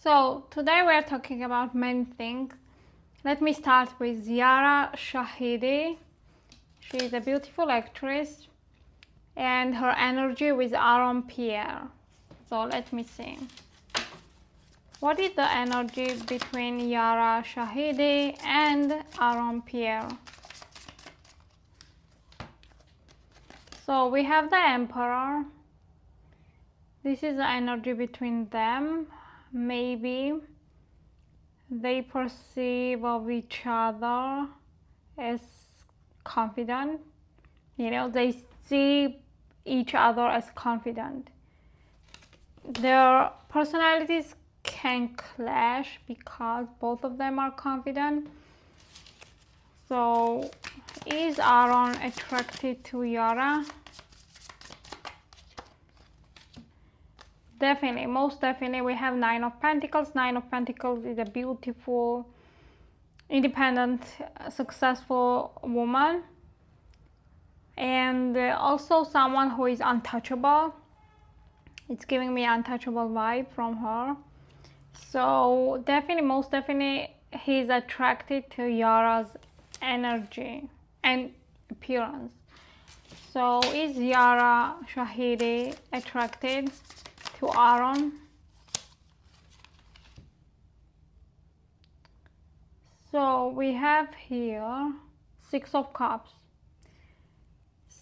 So today we're talking about many things. Let me start with Yara Shahidi. She is a beautiful actress and her energy with Pierre. So let me see. What is the energy between Yara Shahidi and Pierre? So we have the Emperor. This is the energy between them. Maybe they perceive of each other as confident. They see each other as confident. Their personalities can clash because both of them are confident. So is Aaron attracted to Yara? Definitely, most definitely. We have Nine of Pentacles. Nine of Pentacles is a beautiful, independent, successful woman, and also someone who is untouchable. It's giving me untouchable vibe from her. So definitely, most definitely, he's attracted to Yara's energy and appearance. So is Yara Shahidi attracted to Aaron? So we have here Six of Cups.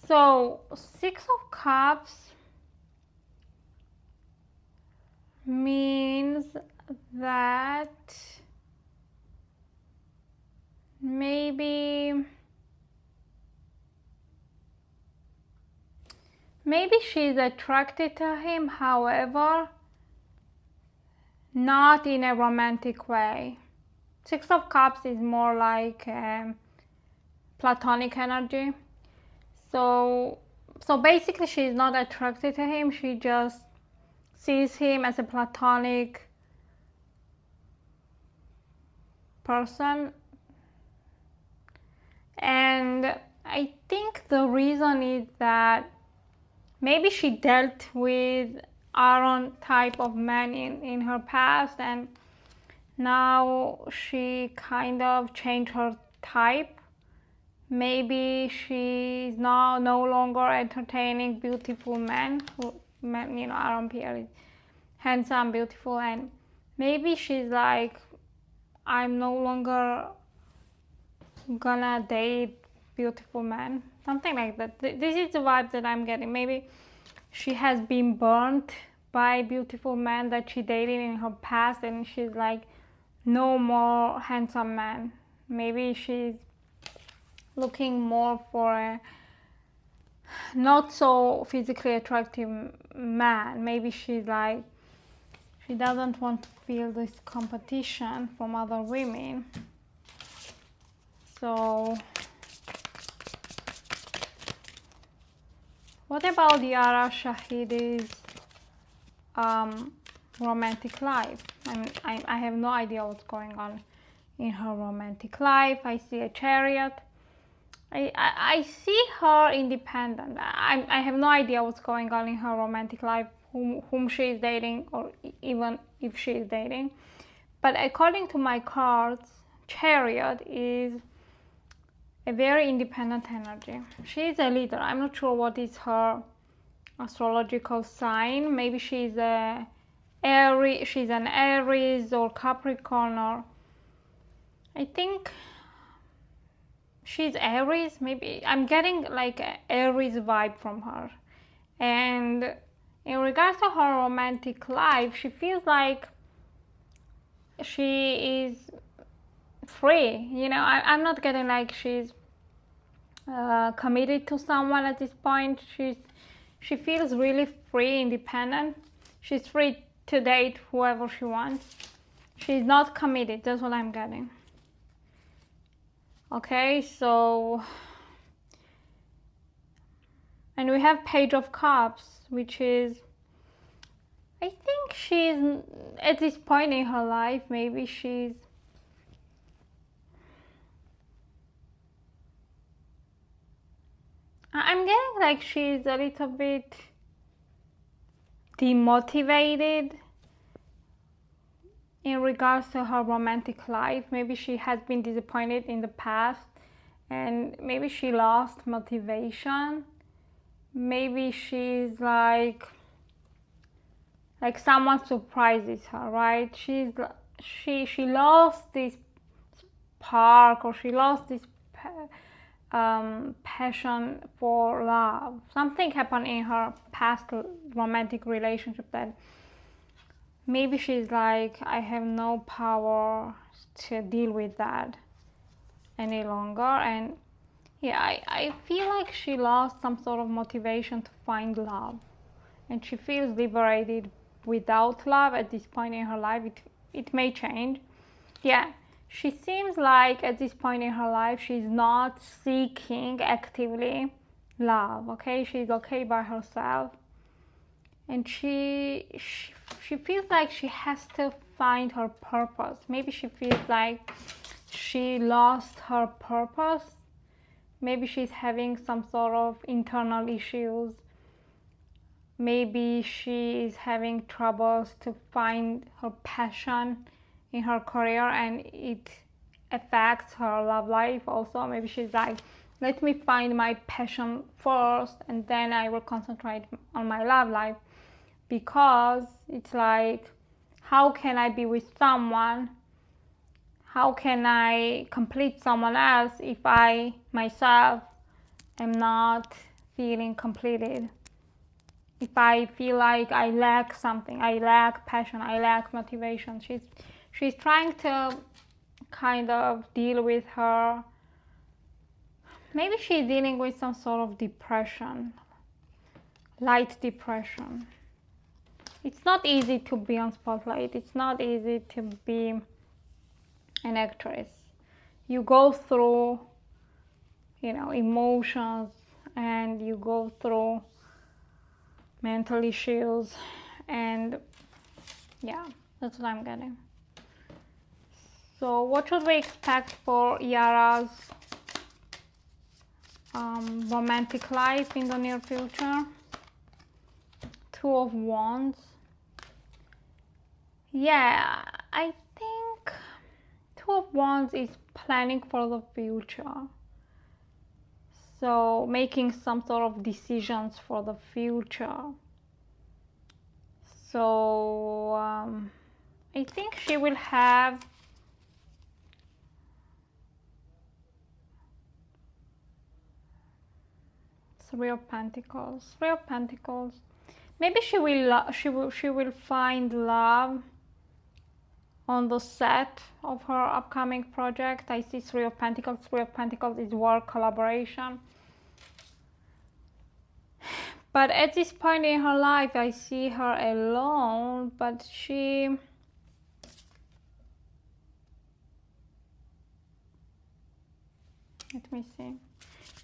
So Six of Cups means that maybe she's attracted to him, however, not in a romantic way. Six of Cups is more like platonic energy. So basically she's not attracted to him, she just sees him as a platonic person. And I think the reason is that maybe she dealt with Aaron type of man in her past, and now she kind of changed her type. Maybe she's now no longer entertaining beautiful men. Aaron Pierre is handsome, beautiful, and maybe she's like, I'm no longer gonna date beautiful men, something like that. This is the vibe that I'm getting. Maybe she has been burnt by beautiful men that she dated in her past, and she's like, no more handsome man. Maybe she's looking more for a not so physically attractive man. Maybe she's like, she doesn't want to feel this competition from other women. So what about Yara Shahidi's romantic life? I have no idea what's going on in her romantic life. I see a Chariot. I see her independent. I have no idea what's going on in her romantic life, whom she is dating, or even if she is dating. But according to my cards, Chariot is a very independent energy. She is a leader. I'm not sure what is her astrological sign. Maybe she's an Aries or Capricorn, or I think she's Aries. Maybe I'm getting like an Aries vibe from her. And in regards to her romantic life, she feels like she is free. I'm not getting like she's committed to someone at this point. She feels really free, independent. She's free to date whoever she wants. She's not committed. That's what I'm getting. Okay, so, and we have Page of Cups, which is, I think she's at this point in her life, maybe she's I'm getting like she's a little bit demotivated in regards to her romantic life. Maybe she has been disappointed in the past, and maybe she lost motivation. Maybe she's like someone surprises her, right? She lost this spark, or she lost this passion for love. Something happened in her past romantic relationship that maybe she's like, I have no power to deal with that any longer. And yeah, I feel like she lost some sort of motivation to find love, and she feels liberated without love at this point in her life. It may change. Yeah, she seems like at this point in her life she's not seeking actively love. Okay, she's okay by herself, and she feels like she has to find her purpose. Maybe she feels like she lost her purpose. Maybe she's having some sort of internal issues. Maybe she's having troubles to find her passion in her career, and it affects her love life also. Maybe she's like, let me find my passion first, and then I will concentrate on my love life, because it's like, how can I be with someone? How can I complete someone else if I myself am not feeling completed? If I feel like I lack something, I lack passion, I lack motivation. She's trying to kind of deal with her. Maybe she's dealing with some sort of depression, light depression. It's not easy to be on spotlight. It's not easy to be an actress. You go through, emotions, and you go through mental issues, and yeah, that's what I'm getting. So what should we expect for Yara's romantic life in the near future? Two of Wands. Yeah, I think Two of Wands is planning for the future. So making some sort of decisions for the future. So I think she will have Three of Pentacles. Three of Pentacles. Maybe she will find love on the set of her upcoming project. I see Three of Pentacles. Three of Pentacles is work, collaboration. But at this point in her life, I see her alone, but let me see.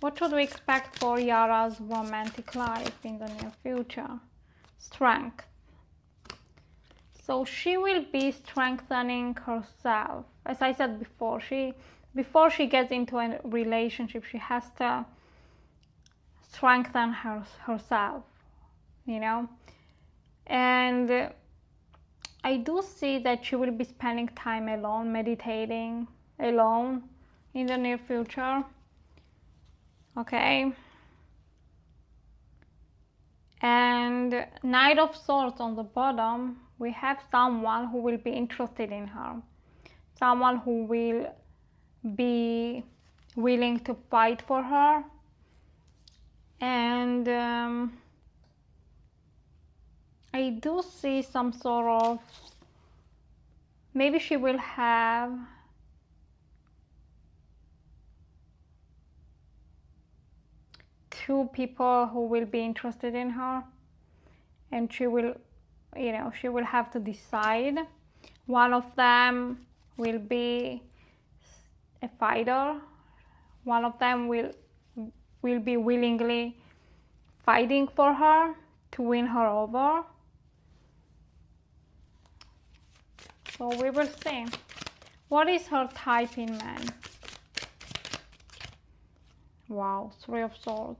What should we expect for Yara's romantic life in the near future? Strength. So she will be strengthening herself. As I said before, before she gets into a relationship, she has to strengthen herself, And I do see that she will be spending time alone, meditating alone in the near future. Okay. And Knight of Swords on the bottom, we have someone who will be interested in her. Someone who will be willing to fight for her. And I do see some sort of, maybe she will have two people who will be interested in her, and she will, she will have to decide. One of them will be a fighter. One of them will be willingly fighting for her to win her over. So we will see. What is her type in man? Wow, Three of Swords.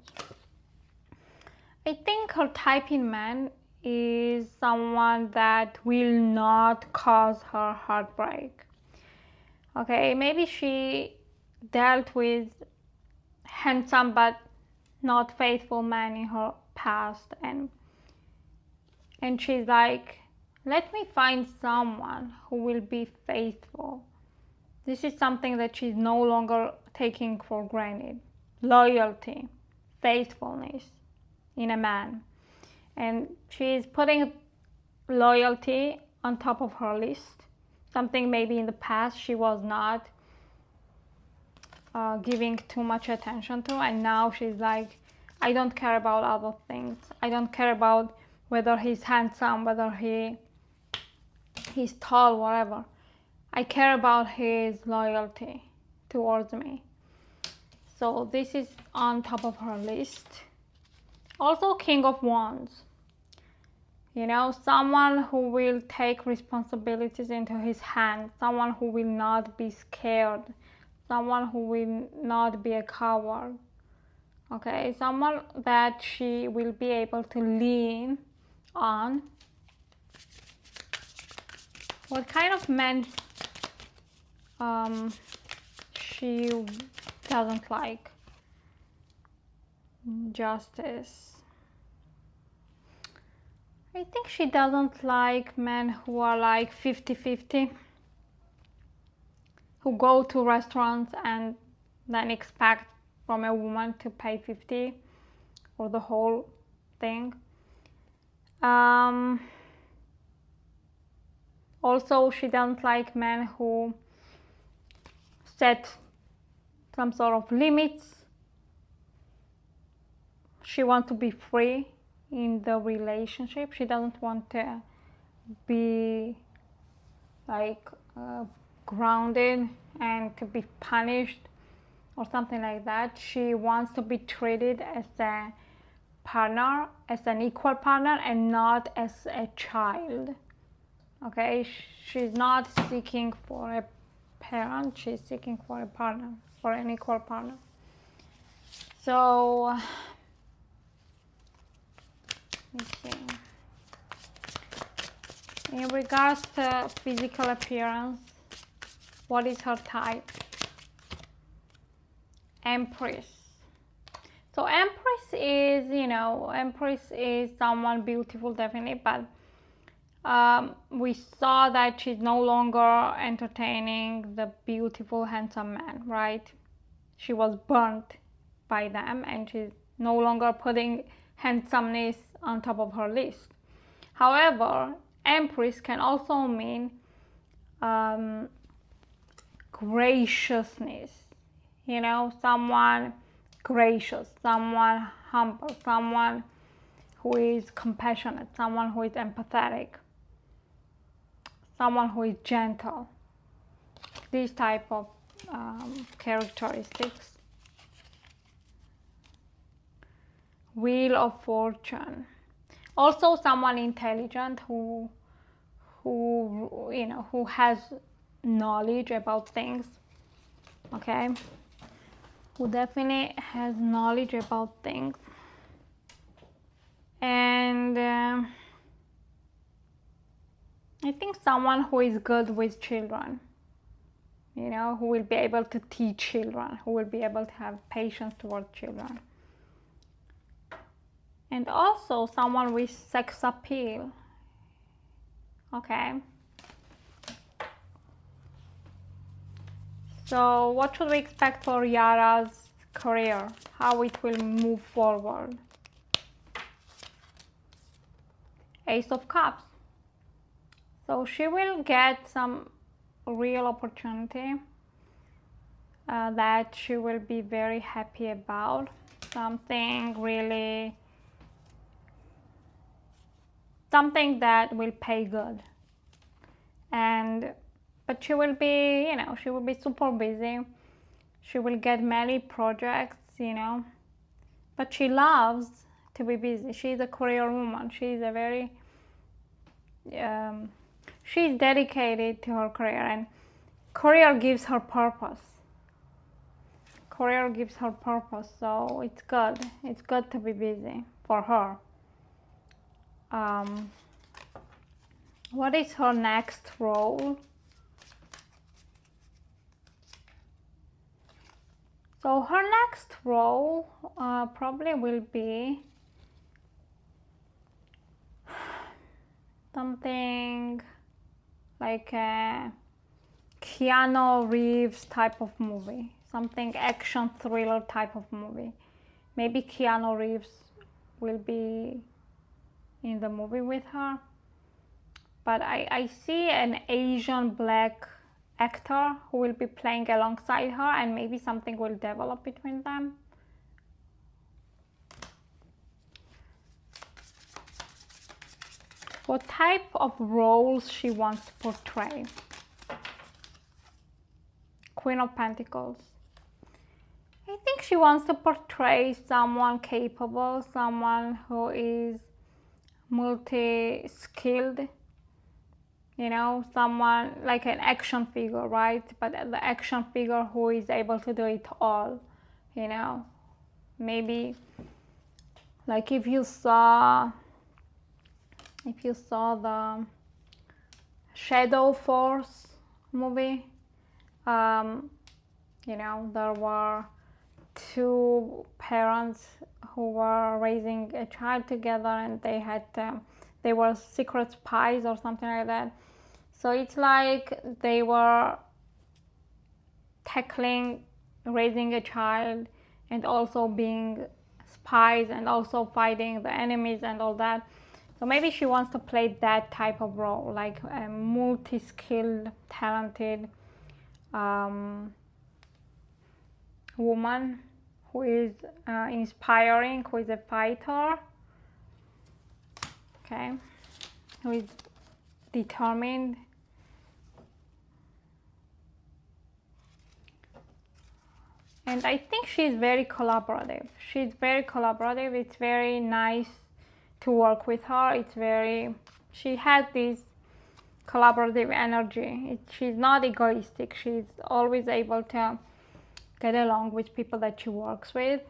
I think her type in man is someone that will not cause her heartbreak. Okay, maybe she dealt with handsome but not faithful man in her past, and she's like, let me find someone who will be faithful. This is something that she's no longer taking for granted. Loyalty, faithfulness in a man. And she's putting loyalty on top of her list. Something maybe in the past she was not giving too much attention to, and now she's like, I don't care about other things. I don't care about whether he's handsome, whether he's tall, whatever. I care about his loyalty towards me. So this is on top of her list. Also, King of Wands. You know, someone who will take responsibilities into his hands, someone who will not be scared, someone who will not be a coward. Okay, someone that she will be able to lean on. What kind of man she doesn't like? Justice. I think she doesn't like men who are like 50-50, who go to restaurants and then expect from a woman to pay 50 for the whole thing. Also, she doesn't like men who set some sort of limits. She wants to be free in the relationship. She doesn't want to be like grounded and to be punished or something like that. She wants to be treated as a partner, as an equal partner, and not as a child. Okay, she's not seeking for a parent, she's seeking for a partner, for an equal partner. So let me see. In regards to physical appearance, what is her type? Empress. So Empress is, you know, Empress is someone beautiful, definitely, but we saw that she's no longer entertaining the beautiful, handsome man, right? She was burnt by them, and she's no longer putting handsomeness on top of her list. However, Empress can also mean graciousness, you know, someone gracious, someone humble, someone who is compassionate, someone who is empathetic, someone who is gentle. These type of characteristics. Wheel of Fortune. Also someone intelligent who you know, who has knowledge about things. Okay, who definitely has knowledge about things. And I think someone who is good with children, you know, who will be able to teach children, who will be able to have patience towards children. And also someone with sex appeal. Okay. So what should we expect for Yara's career? How it will move forward? Ace of Cups. So she will get some real opportunity that she will be very happy about. Something really, something that will pay good. And but she will be, you know, she will be super busy. She will get many projects, you know, but she loves to be busy. She's a career woman. She's a very she's dedicated to her career, and career gives her purpose. Career gives her purpose, so it's good. It's good to be busy for her. What is her next role? So her next role probably will be something like a Keanu Reeves type of movie, something action thriller type of movie. Maybe Keanu Reeves will be in the movie with her. But I see an Asian black actor who will be playing alongside her, and maybe something will develop between them. What type of roles she wants to portray? Queen of Pentacles. I think she wants to portray someone capable, someone who is multi-skilled, you know, someone like an action figure, right? But the action figure who is able to do it all, you know. Maybe like if you saw the Shadow Force movie, you know, there were two parents who were raising a child together, and they were secret spies or something like that. So it's like they were tackling raising a child and also being spies and also fighting the enemies and all that. So maybe she wants to play that type of role, like a multi-skilled, talented woman who is inspiring, who is a fighter, okay, who is determined. And I think she's very collaborative. She's very collaborative. It's very nice to work with her. She has this collaborative energy. She's not egoistic. She's always able to get along with people that she works with.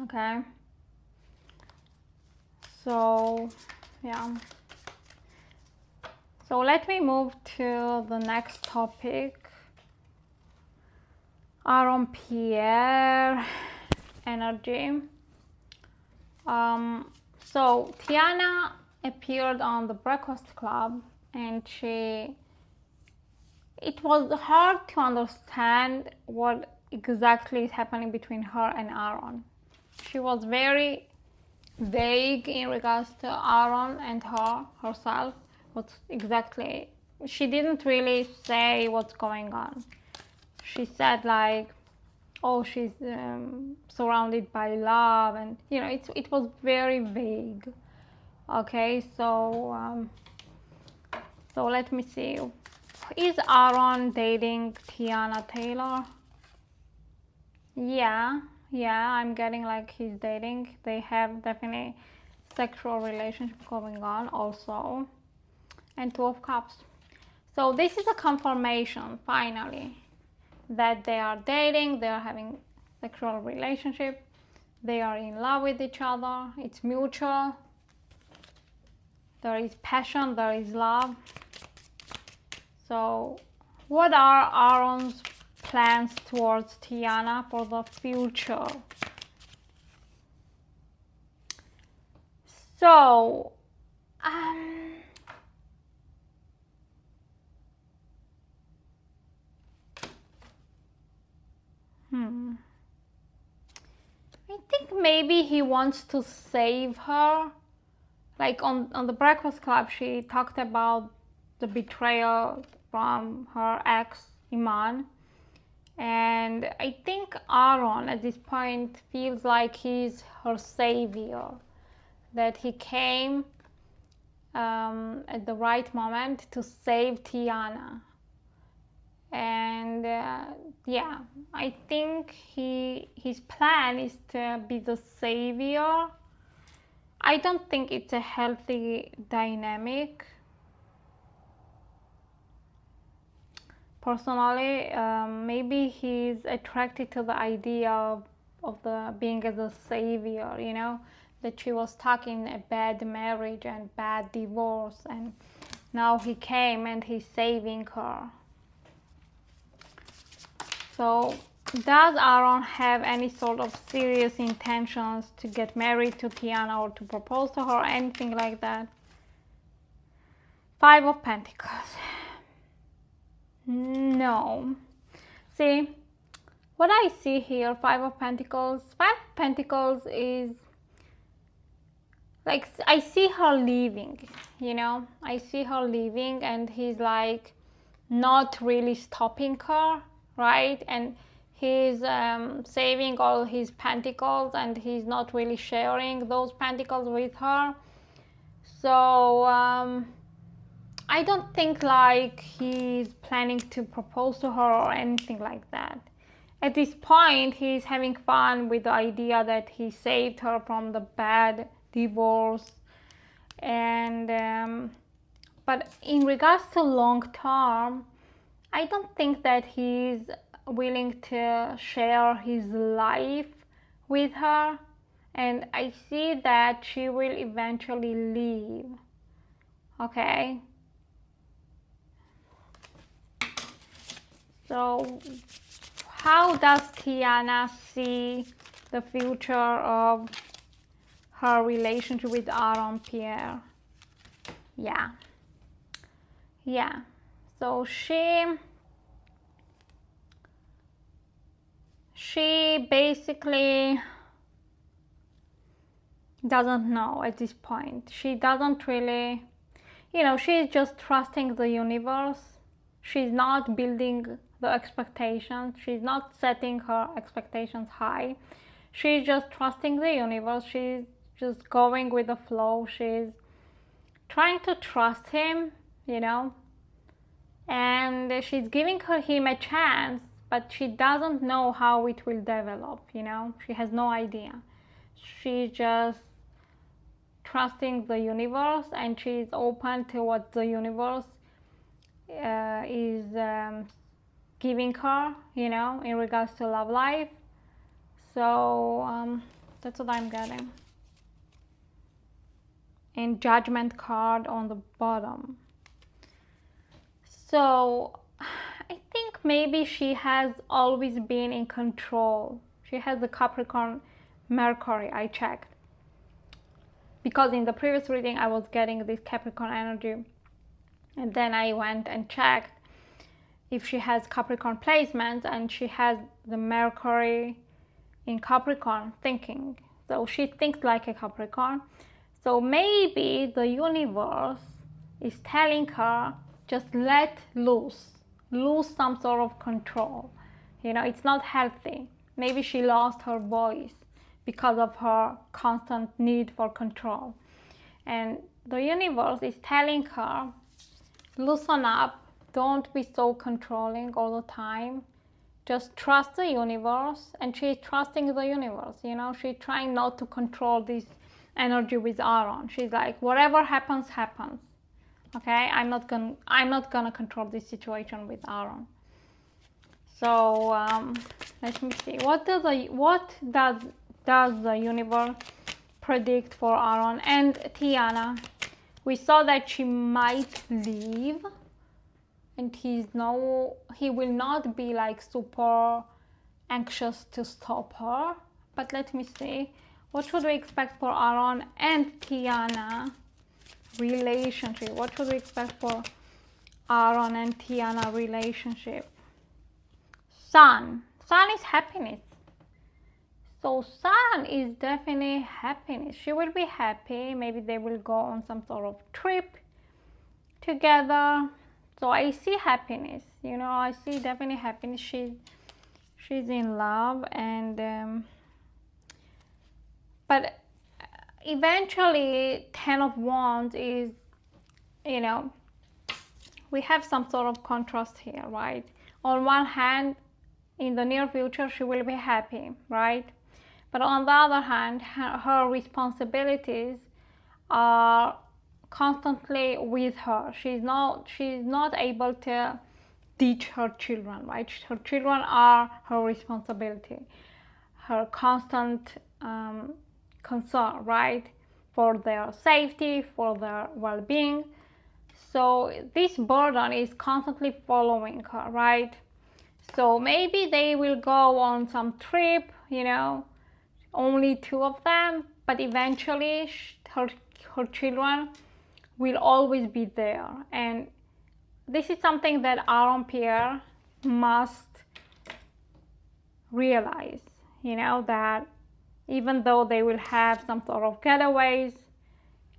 Okay. So, yeah. So let me move to the next topic. Aaron Pierre energy. So Teyana appeared on the Breakfast Club, and it was hard to understand what exactly is happening between her and Aaron. She was very vague in regards to Aaron and herself. She didn't really say what's going on. She said like, oh, she's surrounded by love, and you know, it was very vague. Okay, so let me see. Is Aaron dating Teyana Taylor? Yeah, I'm getting like he's dating. They have definitely sexual relationship going on also. And Two of Cups. So this is a confirmation, finally, that they are dating, they are having sexual relationship, they are in love with each other, it's mutual, there is passion, there is love. So what are Aaron's plans towards Teyana for the future? So I think maybe he wants to save her. Like on the Breakfast Club, she talked about the betrayal from her ex, Iman. And I think Aaron at this point feels like he's her savior, that he came at the right moment to save Teyana. And yeah, I think his plan is to be the savior. I don't think it's a healthy dynamic. Personally, maybe he's attracted to the idea of the being as a savior, you know, that she was stuck in a bad marriage and bad divorce, and now he came and he's saving her. So does Aaron have any sort of serious intentions to get married to Teyana or to propose to her or anything like that? Five of Pentacles. No. See, what I see here, Five of Pentacles is like, I see her leaving, you know, I see her leaving, and he's like not really stopping her, right? And he's saving all his pentacles, and he's not really sharing those pentacles with her. So I don't think like he's planning to propose to her or anything like that. At this point, he's having fun with the idea that he saved her from the bad divorce. And but in regards to long term, I don't think that he's willing to share his life with her, and I see that she will eventually leave. Okay, so how does Teyana see the future of her relationship with Aaron Pierre? Yeah, so she basically doesn't know at this point. She doesn't really, you know, she's just trusting the universe. She's not building the expectations. She's not setting her expectations high. She's just trusting the universe. She's just going with the flow. She's trying to trust him, you know, and she's giving him a chance, but she doesn't know how it will develop, you know. She has no idea. She's just trusting the universe, and she's open to what the universe is giving her, you know, in regards to love life. So that's what I'm getting. And Judgment card on the bottom. So I think maybe she has always been in control. She has the Capricorn Mercury, I checked, because in the previous reading I was getting this Capricorn energy, and then I went and checked if she has Capricorn placements, and she has the Mercury in Capricorn thinking. So she thinks like a Capricorn. So maybe the universe is telling her, just let loose some sort of control. You know, it's not healthy. Maybe she lost her voice because of her constant need for control. And the universe is telling her, loosen up, don't be so controlling all the time. Just trust the universe. And she's trusting the universe, you know, she's trying not to control this energy with Aaron. She's like, whatever happens, happens. Okay, I'm not gonna control this situation with Aaron. So let me see. What does the universe predict for Aaron and Teyana? We saw that she might leave, and he will not be like super anxious to stop her. But let me see. What should we expect for Aaron and Teyana relationship? What should we expect for Aaron and Teyana relationship? Sun is happiness. So Sun is definitely happiness. She will be happy. Maybe they will go on some sort of trip together. So I see happiness, you know, I see definitely happiness. She's in love, and but eventually 10 of Wands is, you know, we have some sort of contrast here, right? On one hand, in the near future she will be happy, right? But on the other hand, her responsibilities are constantly with her. She's not able to teach her children, right? Her children are her responsibility. Her constant concern, right? For their safety, for their well-being. So this burden is constantly following her, right? So maybe they will go on some trip, only two of them, but eventually her children will always be there. And this is something that Aaron Pierre must realize, that even though they will have some sort of getaways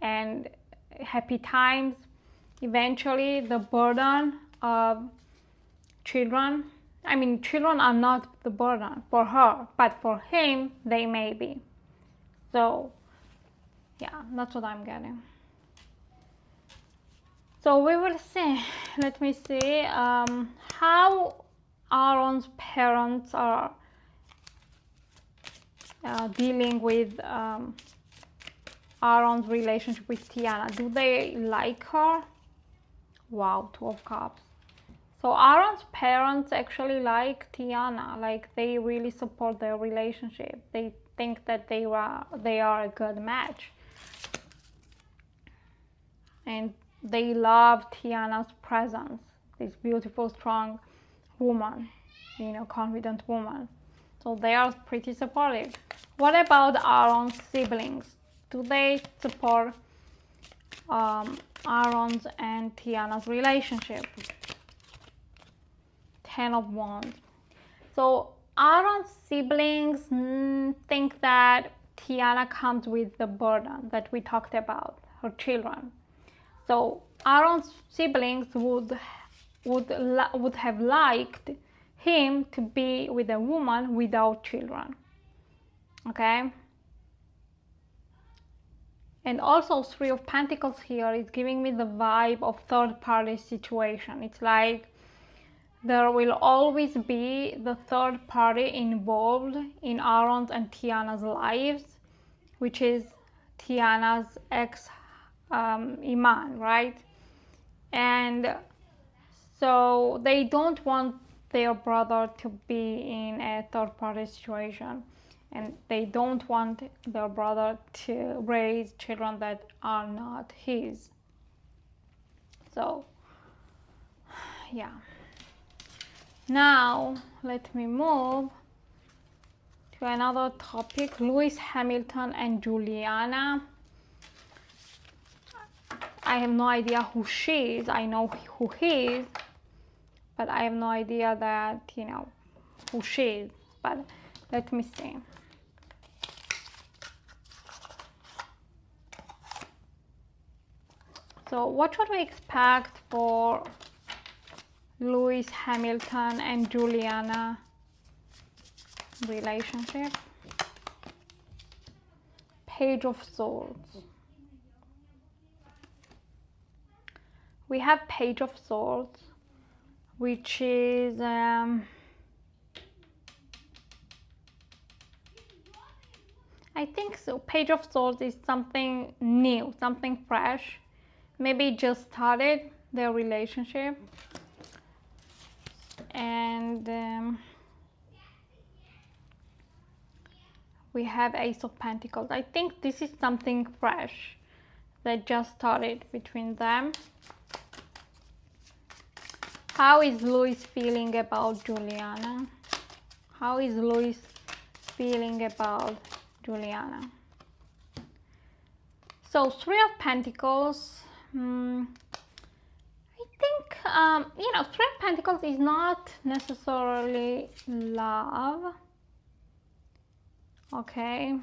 and happy times, eventually the burden of children are not the burden for her, but for him they may be. So yeah, that's what I'm getting. So we will see. Let me see how Aaron's parents are dealing with Aaron's relationship with Teyana. Do they like her? Wow, Two of Cups. So Aaron's parents actually like Teyana. Like, they really support their relationship. They think that they are a good match. And they love Teyana's presence. This beautiful, strong woman, confident woman. So they are pretty supportive. What about Aaron's siblings? Do they support Aaron's and Teyana's relationship? 10 of Wands. So Aaron's siblings think that Teyana comes with the burden that we talked about, her children. So Aaron's siblings would have liked him to be with a woman without children. Okay? And also Three of Pentacles here is giving me the vibe of third-party situation. It's like there will always be the third party involved in Aaron's and Teyana's lives, which is Teyana's ex Iman, right? And so they don't want their brother to be in a third party situation, and they don't want their brother to raise children that are not his. So yeah. Now let me move to another topic. Lewis Hamilton and Juliana. I have no idea who she is. I know who he is, but I have no idea that, who she is. But let me see. So what should we expect for Lewis Hamilton and Juliana relationship? Page of Swords. We have Page of Swords, which is I think so. Page of Swords is something new, something fresh. Maybe just started their relationship. And we have Ace of Pentacles. I think this is something fresh that just started between them. How is Louis feeling about Juliana? How is Louis feeling about Juliana? So Three of Pentacles. I think, Three of Pentacles is not necessarily love. Okay.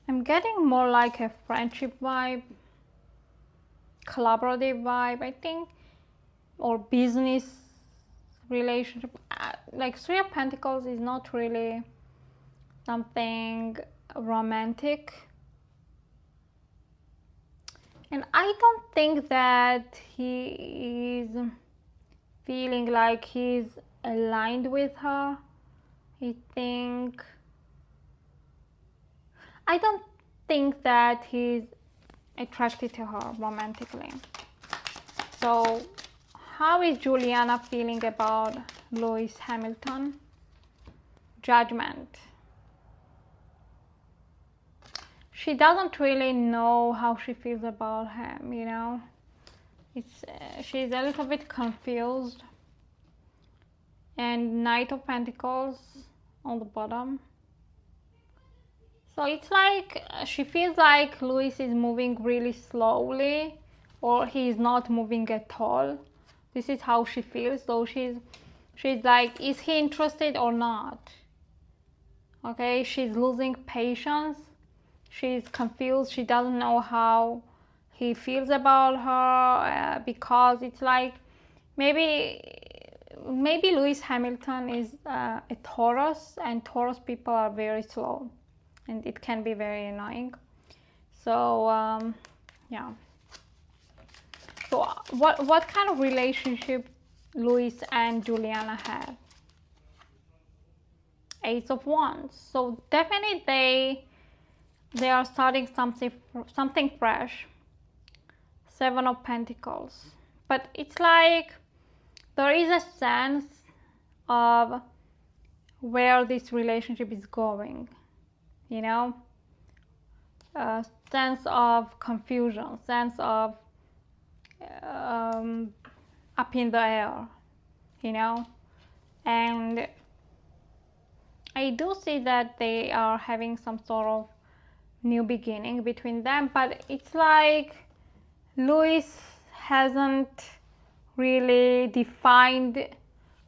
I'm getting more like a friendship vibe, collaborative vibe, I think, or business relationship. Like Three of Pentacles is not really something romantic. And I don't think that he is feeling like he's aligned with her. I don't think that he's attracted to her romantically. So How is Juliana feeling about Lewis Hamilton? Judgment. She doesn't really know how she feels about him, you know. She's a little bit confused. And Knight of Pentacles on the bottom. So it's like she feels like Lewis is moving really slowly, or he's not moving at all. This is how she feels. So she's like, is he interested or not? Okay, she's losing patience. She's confused. She doesn't know how he feels about her, because it's like maybe Lewis Hamilton is a Taurus, and Taurus people are very slow, and it can be very annoying. So yeah. So what kind of relationship Lewis and Juliana have? Ace of Wands. So definitely they are starting something fresh. Seven of Pentacles. But it's like there is a sense of where this relationship is going, you know, a sense of confusion, sense of up in the air, you know. And I do see that they are having some sort of new beginning between them, but it's like Lewis hasn't really defined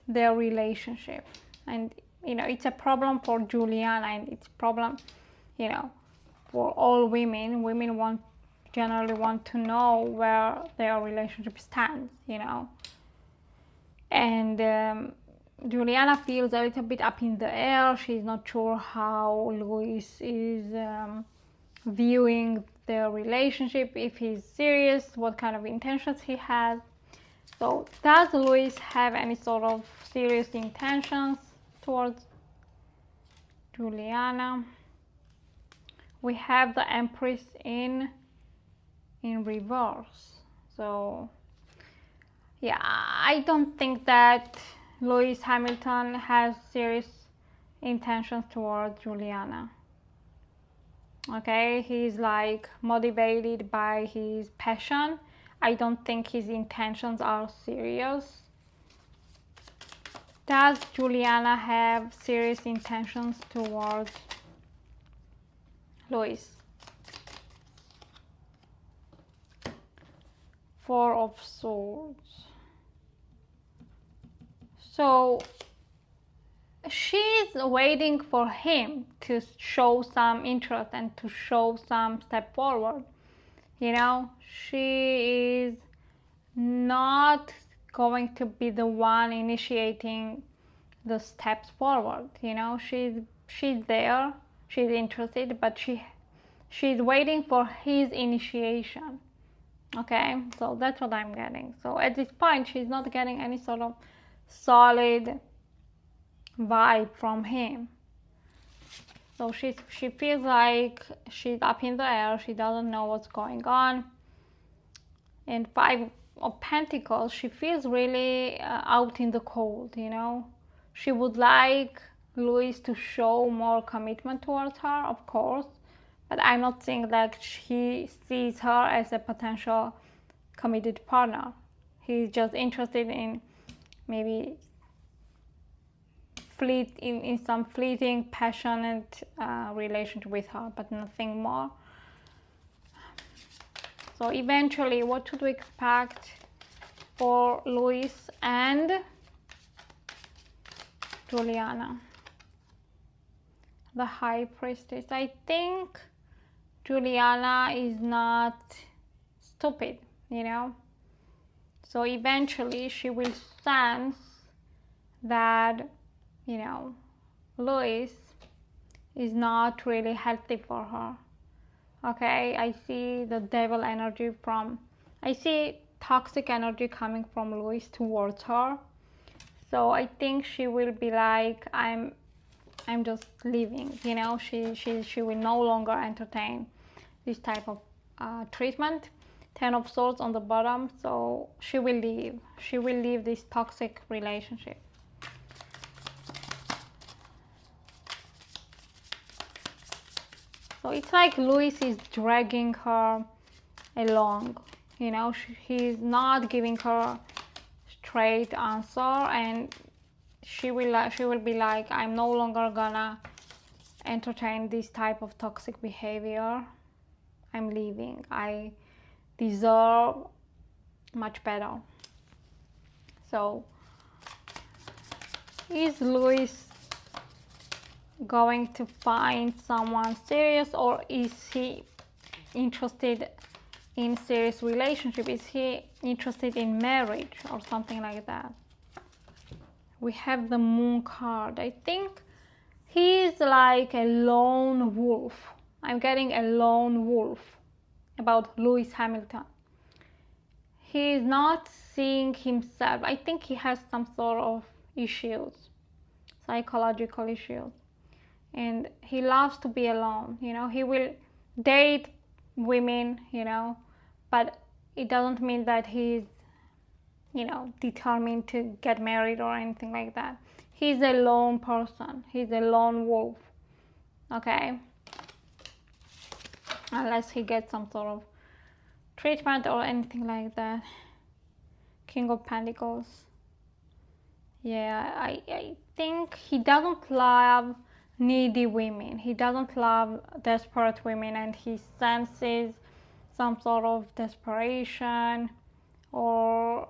their relationship, and you know, it's a problem for Juliana, and it's a problem, you know, for all women. Women generally want to know where their relationship stands, you know. And Juliana feels a little bit up in the air. She's not sure how Lewis is viewing their relationship, if he's serious, what kind of intentions he has. So does Lewis have any sort of serious intentions towards Juliana? We have the Empress in reverse. So yeah, I don't think that Lewis Hamilton has serious intentions towards Juliana. Okay, he's like motivated by his passion. I don't think his intentions are serious. Does Juliana have serious intentions towards Lewis? Four of Swords. So she's waiting for him to show some interest and to show some step forward. You know, she is not going to be the one initiating the steps forward. You know, she's there, she's interested, but she's waiting for his initiation. Okay, so that's what I'm getting. So at this point, she's not getting any sort of solid vibe from him. So she feels like she's up in the air. She doesn't know what's going on. And Five of Pentacles, she feels really out in the cold, you know. She would like Lewis to show more commitment towards her, of course, but I'm not saying that he sees her as a potential committed partner. He's just interested in maybe in some fleeting, passionate relationship with her, but nothing more. So eventually, what should we expect for Lewis and Juliana? The High Priestess. I think Juliana is not stupid, you know. So eventually she will sense that, you know, Lewis is not really healthy for her. Okay, I see the devil energy I see toxic energy coming from Lewis towards her. So I think she will be like, I'm just leaving, you know. She will no longer entertain this type of treatment. Ten of Swords on the bottom. So she will leave. She will leave this toxic relationship. So it's like Louis is dragging her along. You know, he's not giving her a straight answer, and she will be like, I'm no longer gonna entertain this type of toxic behavior. I'm leaving. I deserve much better. So is Louis going to find someone serious, or is he interested in serious relationship? Is he interested in marriage or something like that? We have the Moon card. I think he's like a lone wolf. I'm getting a lone wolf about Lewis Hamilton. He's not seeing himself. I think he has some sort of issues, psychological issues, and he loves to be alone. You know, he will date women, you know, but it doesn't mean that he's, you know, determined to get married or anything like that. He's a lone person. He's a lone wolf. Okay, unless he gets some sort of treatment or anything like that. King of Pentacles. Yeah, I think he doesn't love needy women. He doesn't love desperate women, and he senses some sort of desperation or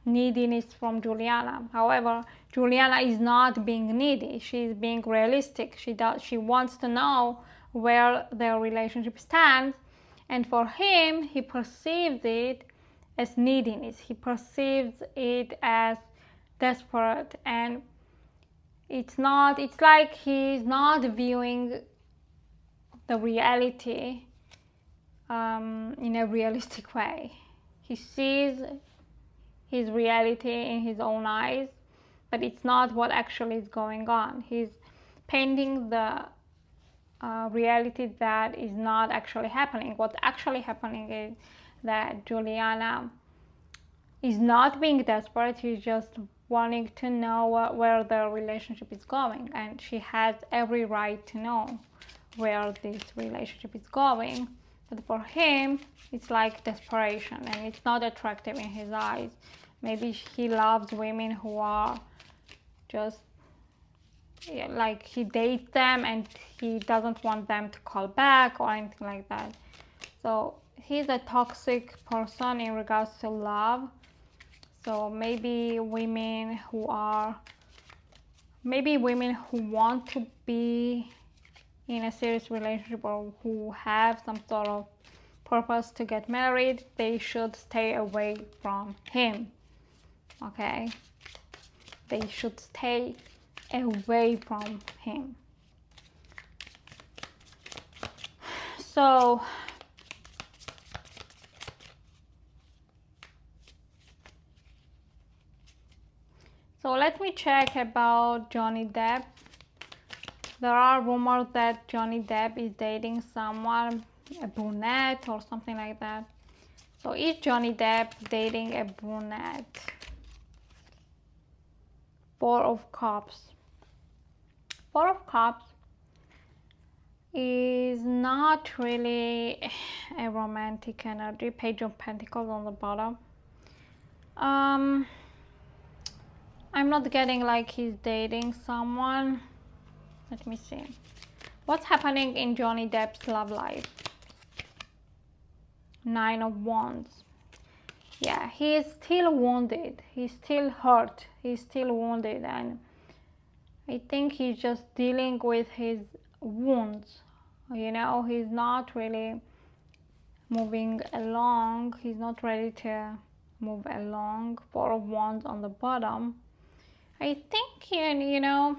neediness from Juliana. However, Juliana is not being needy. She's being realistic. She wants to know where their relationship stands, and for him, he perceives it as neediness. He perceives it as desperate, and it's like he's not viewing the reality in a realistic way. He sees his reality in his own eyes, but it's not what actually is going on. He's painting the reality that is not actually happening. What's actually happening is that Juliana is not being desperate. She's just wanting to know where the relationship is going, and she has every right to know where this relationship is going. But for him, it's like desperation, and it's not attractive in his eyes. Maybe he loves women who are just, yeah, like he dates them and he doesn't want them to call back or anything like that. So he's a toxic person in regards to love. So maybe women who want to be in a serious relationship, or who have some sort of purpose to get married, they should stay away from him. Okay, they should stay away from him. So let me check about Johnny Depp. There are rumors that Johnny Depp is dating someone, a brunette or something like that. So is Johnny Depp dating a brunette? Four of Cups. Four of Cups is not really a romantic energy. Page of Pentacles on the bottom. I'm not getting like he's dating someone. Let me see. What's happening in Johnny Depp's love life? Nine of Wands. Yeah, he is still wounded. He's still hurt. He's still wounded, and I think he's just dealing with his wounds. You know, he's not really moving along. He's not ready to move along. Four of Wands on the bottom. I think, you know,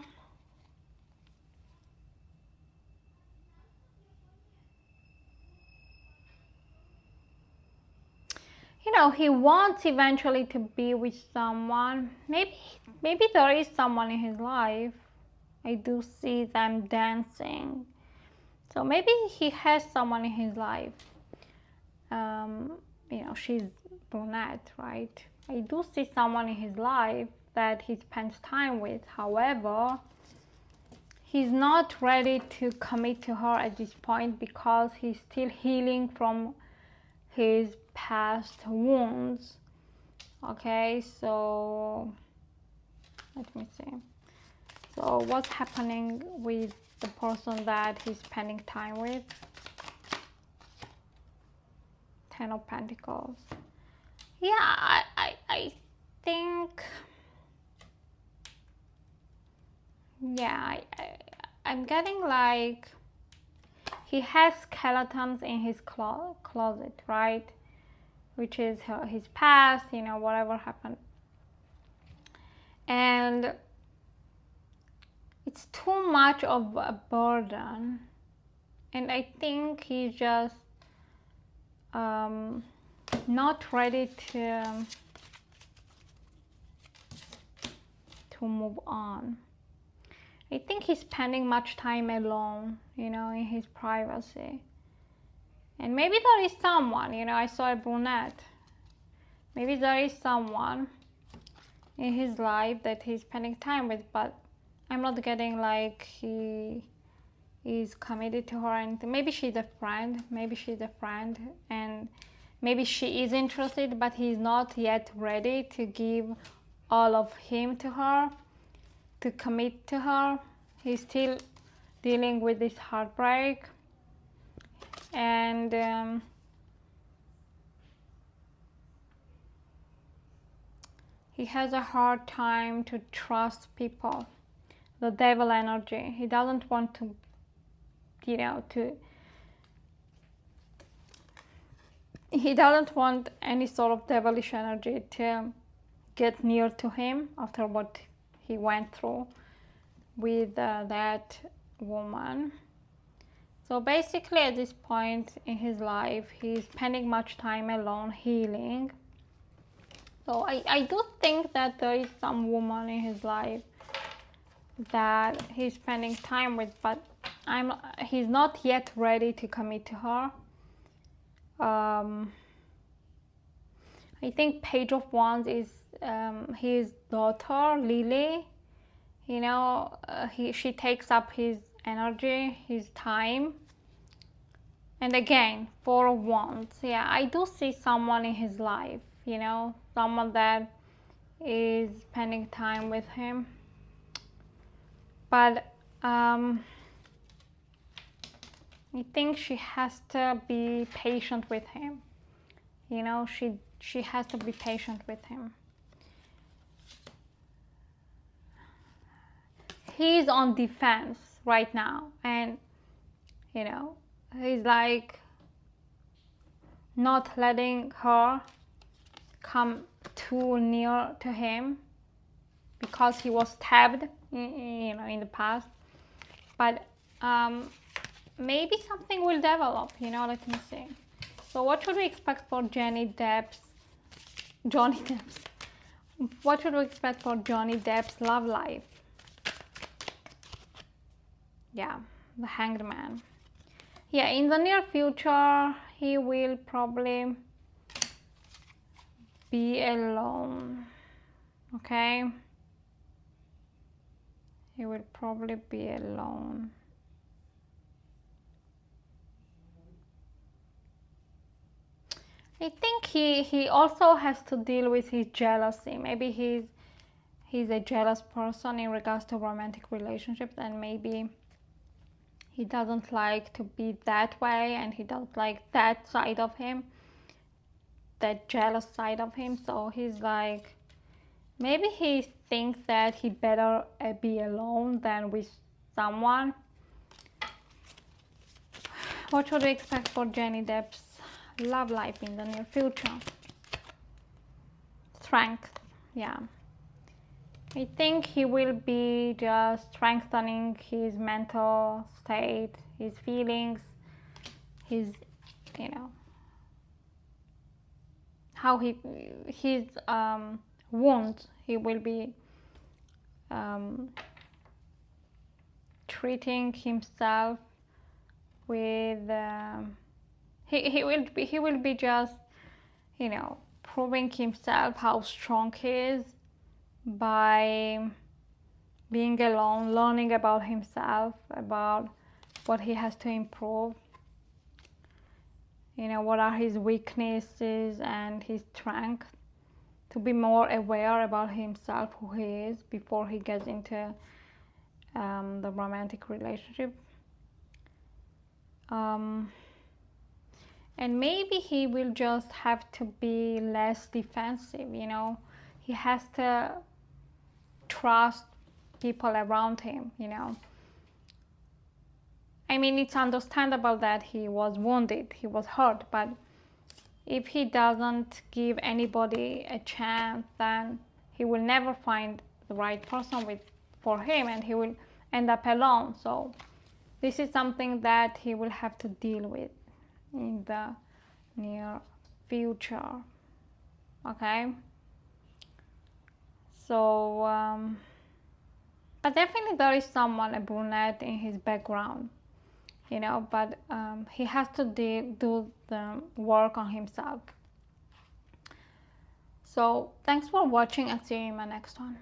he wants eventually to be with someone. Maybe there is someone in his life. I do see them dancing. So maybe he has someone in his life. you know, she's brunette, right? I do see someone in his life that he spends time with. However, he's not ready to commit to her at this point because he's still healing from his past wounds. Okay, so let me see. So what's happening with the person that he's spending time with? Ten of Pentacles. Yeah, I think, yeah, I'm getting like he has skeletons in his closet, right? Which is his past, you know, whatever happened. And it's too much of a burden. And I think he's just not ready to move on. I think he's spending much time alone, you know, in his privacy. And maybe there is someone, you know, I saw a brunette. Maybe there is someone in his life that he's spending time with, but I'm not getting like he is committed to her. And maybe she's a friend, and maybe she is interested, but he's not yet ready to give all of him to her, to commit to her. He's still dealing with this heartbreak, and he has a hard time to trust people. The devil energy. He doesn't want to, you know, he doesn't want any sort of devilish energy to get near to him after what he went through with that woman. So basically at this point in his life, he's spending much time alone healing. So I do think that there is some woman in his life that he's spending time with, but he's not yet ready to commit to her. I think Page of Wands is his daughter, Lily. You know, she takes up his energy, his time. And again, Four of Wands. Yeah, I do see someone in his life, you know, someone that is spending time with him. But I think she has to be patient with him. You know, she has to be patient with him. He's on defense right now, and you know, he's like not letting her come too near to him because he was stabbed, you know, in the past. But maybe something will develop, you know. Let me see. So what should we expect for Johnny Depp's? What should we expect for Johnny Depp's love life? Yeah, the Hanged Man. Yeah, in the near future, he will probably be alone. Okay? He will probably be alone. I think he also has to deal with his jealousy. Maybe he's a jealous person in regards to romantic relationships, and maybe he doesn't like to be that way, and he doesn't like that side of him, that jealous side of him. So he's like, maybe he thinks that he better be alone than with someone. What should we expect for Johnny Depp's love life in the near future? Strength. Yeah, I think he will be just strengthening his mental state, his feelings, his, you know, how his wounds. He will be treating himself with he will be just, you know, proving himself how strong he is by being alone, learning about himself, about what he has to improve, you know, what are his weaknesses and his strengths, to be more aware about himself, who he is, before he gets into the romantic relationship. And maybe he will just have to be less defensive, you know. He has to trust people around him, you know. I mean, it's understandable that he was wounded, he was hurt, but if he doesn't give anybody a chance, then he will never find the right person for him, and he will end up alone. So this is something that he will have to deal with in the near future. Okay, so but definitely there is someone, a brunette, in his background, you know, but he has to do the work on himself. So thanks for watching, and see you in my next one.